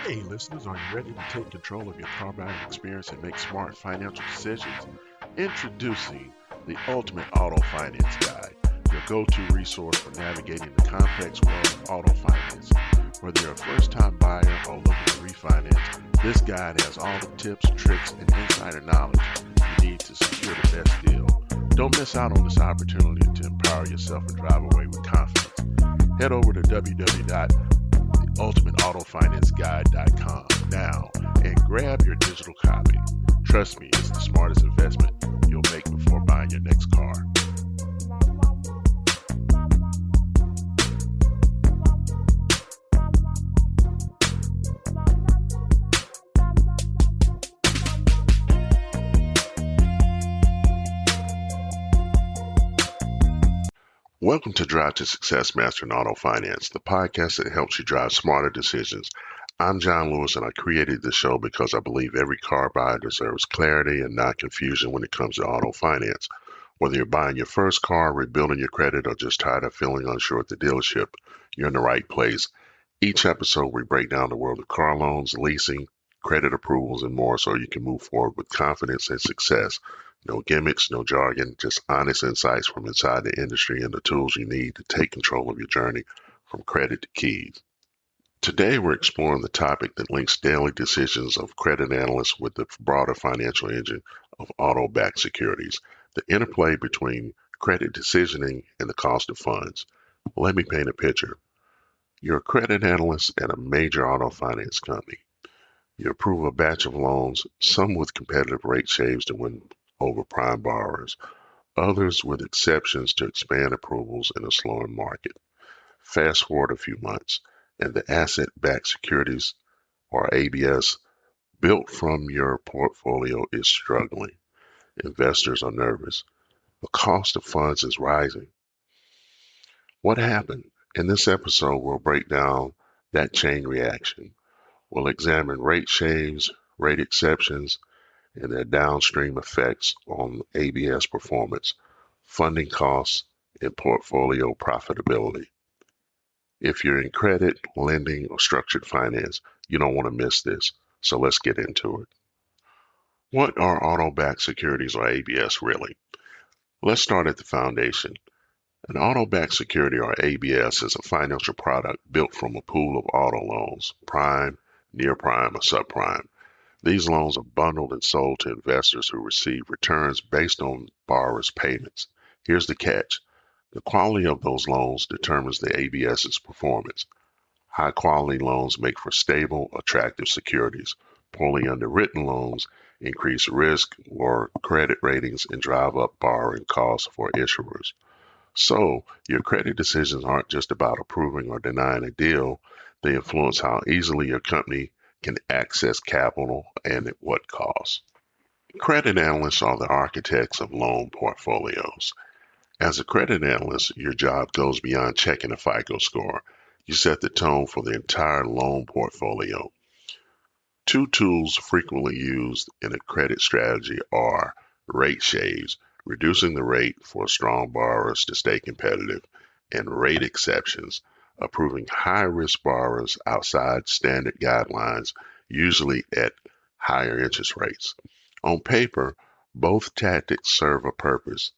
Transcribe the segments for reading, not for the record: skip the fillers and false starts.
Hey, listeners, are you ready to take control of your car buying experience and make smart financial decisions? Introducing the Ultimate Auto Finance Guide, your go to resource for navigating the complex world of auto finance. Whether you're a first time buyer or looking to refinance, this guide has all the tips, tricks, and insider knowledge you need to secure the best deal. Don't miss out on this opportunity to empower yourself and drive away with confidence. Head over to www.ultimateautofinanceguide.com now and grab your digital copy. Trust me, it's the smartest investment you'll make before buying your next car. Welcome to Drive to Success Mastering Auto Finance, the podcast that helps you drive smarter decisions. I'm John Lewis, and I created this show because I believe every car buyer deserves clarity and not confusion when it comes to auto finance. Whether you're buying your first car, rebuilding your credit, or just tired of feeling unsure at the dealership, you're in the right place. Each episode, we break down the world of car loans, leasing, credit approvals, and more so you can move forward with confidence and success. No gimmicks, no jargon, just honest insights from inside the industry and the tools you need to take control of your journey from credit to keys. Today, we're exploring the topic that links daily decisions of credit analysts with the broader financial engine of auto-backed securities, the interplay between credit decisioning and the cost of funds. Let me paint a picture. You're a credit analyst at a major auto finance company. You approve a batch of loans, some with competitive rate shaves to win over prime borrowers, others with exceptions to expand approvals in a slowing market. Fast forward a few months, and the asset-backed securities, or ABS, built from your portfolio is struggling. Investors are nervous. The cost of funds is rising. What happened? In this episode, we'll break down that chain reaction. We'll examine rate shaves, rate exceptions, and their downstream effects on ABS performance, funding costs, and portfolio profitability. If you're in credit, lending, or structured finance, you don't want to miss this. So let's get into it. What are auto-backed securities or ABS really? Let's start at the foundation. An auto-backed security or ABS is a financial product built from a pool of auto loans, prime, near prime, or subprime. These loans are bundled and sold to investors who receive returns based on borrowers' payments. Here's the catch. The quality of those loans determines the ABS's performance. High quality loans make for stable, attractive securities. Poorly underwritten loans increase risk or credit ratings and drive up borrowing costs for issuers. So, your credit decisions aren't just about approving or denying a deal, they influence how easily your company can access capital and at what cost. Credit analysts are the architects of loan portfolios. As a credit analyst, your job goes beyond checking a FICO score. You set the tone for the entire loan portfolio. Two tools frequently used in a credit strategy are rate shaves, reducing the rate for strong borrowers to stay competitive, and rate exceptions, approving high-risk borrowers outside standard guidelines, usually at higher interest rates. On paper, both tactics serve a purpose,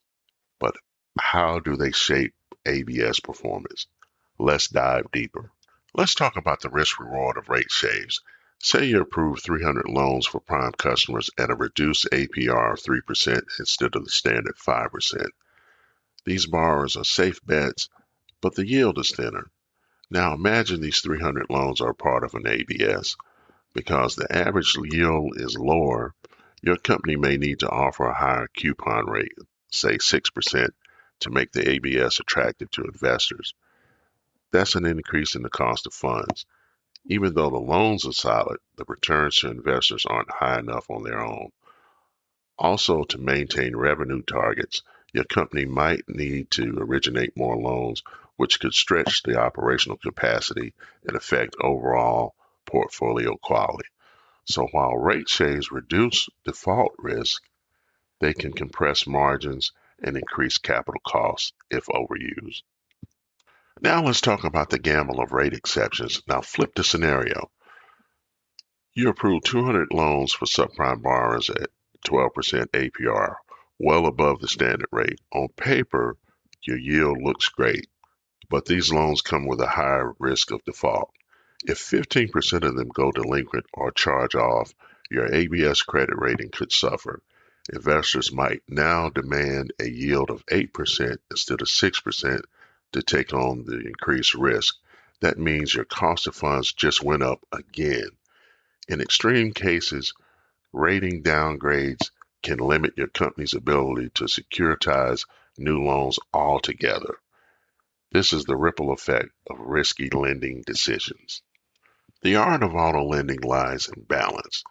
but how do they shape ABS performance? Let's dive deeper. Let's talk about the risk reward of rate shaves. Say you approve 300 loans for prime customers at a reduced APR of 3% instead of the standard 5%. These borrowers are safe bets, but the yield is thinner. Now imagine these 300 loans are part of an ABS. Because the average yield is lower, your company may need to offer a higher coupon rate, say 6%, to make the ABS attractive to investors. That's an increase in the cost of funds. Even though the loans are solid, the returns to investors aren't high enough on their own. Also, to maintain revenue targets, your company might need to originate more loans, which could stretch the operational capacity and affect overall portfolio quality. So while rate shaves reduce default risk, they can compress margins and increase capital costs if overused. Now let's talk about the gamble of rate exceptions. Now flip the scenario. You approved 200 loans for subprime borrowers at 12% APR, well above the standard rate. On paper, your yield looks great, but these loans come with a higher risk of default. If 15% of them go delinquent or charge off, your ABS credit rating could suffer. Investors might now demand a yield of 8% instead of 6% to take on the increased risk. That means your cost of funds just went up again. In extreme cases, rating downgrades can limit your company's ability to securitize new loans altogether. This is the ripple effect of risky lending decisions. The art of auto lending lies in balance.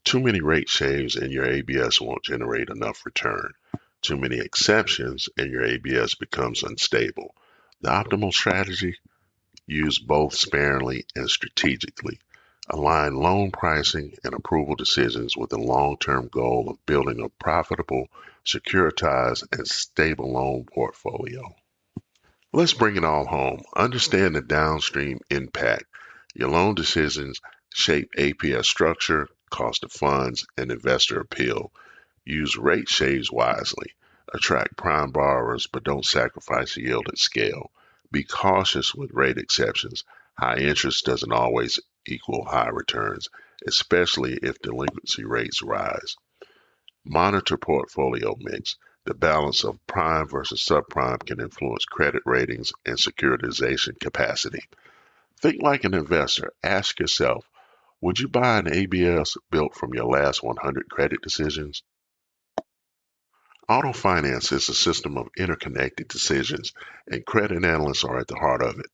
Too many rate shaves and your ABS won't generate enough return. Too many exceptions and your ABS becomes unstable. The optimal strategy: use both sparingly and strategically. Align loan pricing and approval decisions with the long-term goal of building a profitable, securitized, and stable loan portfolio. Let's bring it all home. Understand the downstream impact. Your loan decisions shape APS structure, cost of funds, and investor appeal. Use rate shaves wisely. Attract prime borrowers, but don't sacrifice yield at scale. Be cautious with rate exceptions. High interest doesn't always equal high returns, especially if delinquency rates rise. Monitor portfolio mix. The balance of prime versus subprime can influence credit ratings and securitization capacity. Think like an investor. Ask yourself, would you buy an ABS built from your last 100 credit decisions? Auto finance is a system of interconnected decisions, and credit analysts are at the heart of it.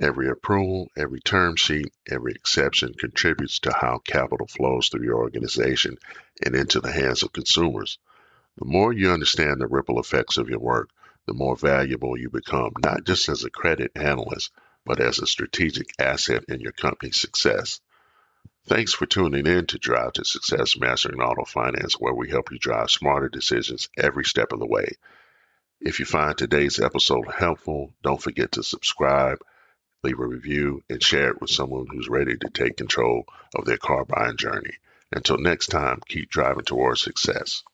Every approval, every term sheet, every exception contributes to how capital flows through your organization and into the hands of consumers. The more you understand the ripple effects of your work, the more valuable you become, not just as a credit analyst, but as a strategic asset in your company's success. Thanks for tuning in to Drive to Success Mastering Auto Finance, where we help you drive smarter decisions every step of the way. If you find today's episode helpful, don't forget to subscribe, leave a review, and share it with someone who's ready to take control of their car buying journey. Until next time, keep driving towards success.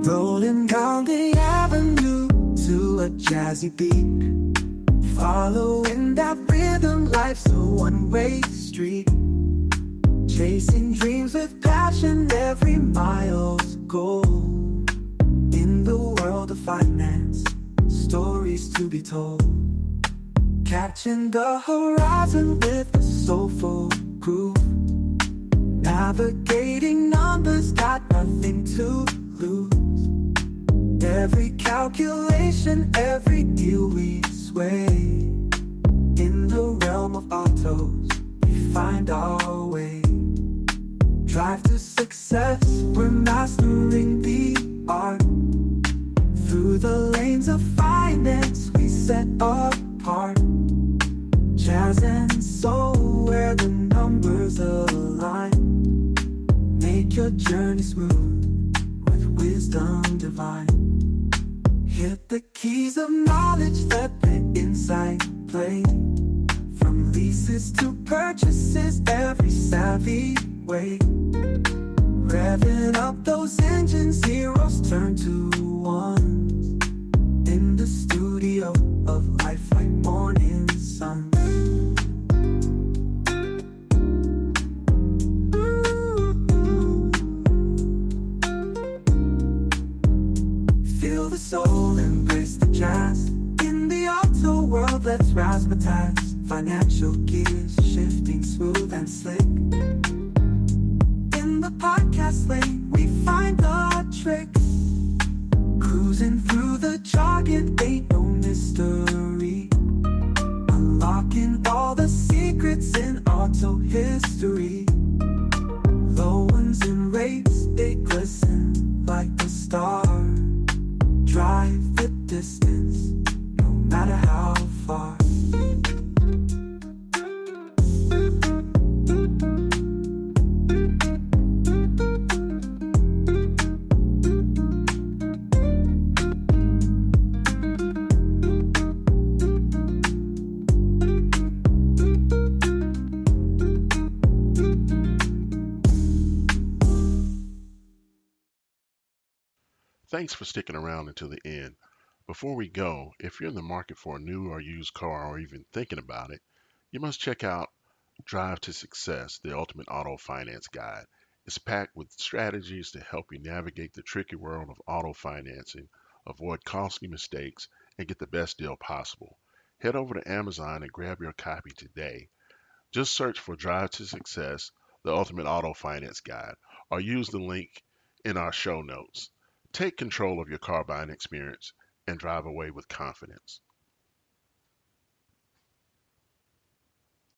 Rolling down the avenue to a jazzy beat, following that rhythm, life's a one-way street. Chasing dreams with passion, every mile's a goal. In the world of finance, stories to be told. Catching the horizon with a soulful groove. Navigating numbers, got nothing to lose. Every calculation, every deal we sway. In the realm of autos, we find our way. Drive to success, we're mastering the art. Through the lanes of finance, we set apart. Jazz and soul, where the numbers align. Make your journey smooth with wisdom divine. Hit the keys of knowledge, let the insight play. From leases to purchases, every savvy way. Revving up those engines, zeros turn to ones. In the studio of life like morning sun. Feel the soul, embrace the jazz. In the auto world, let's razzmatazz. Financial gears shifting smooth and slick. In the podcast lane, we find the tricks. Cruising through the jargon, ain't no mystery. Unlocking all the secrets in auto history. Low ones and rates, they glisten like the stars. Drive the distance, no matter how far. Thanks for sticking around until the end. Before we go, if you're in the market for a new or used car or even thinking about it, you must check out Drive to Success, the Ultimate Auto Finance Guide. It's packed with strategies to help you navigate the tricky world of auto financing, avoid costly mistakes, and get the best deal possible. Head over to Amazon and grab your copy today. Just search for Drive to Success, the Ultimate Auto Finance Guide, or use the link in our show notes. Take control of your car buying experience and drive away with confidence.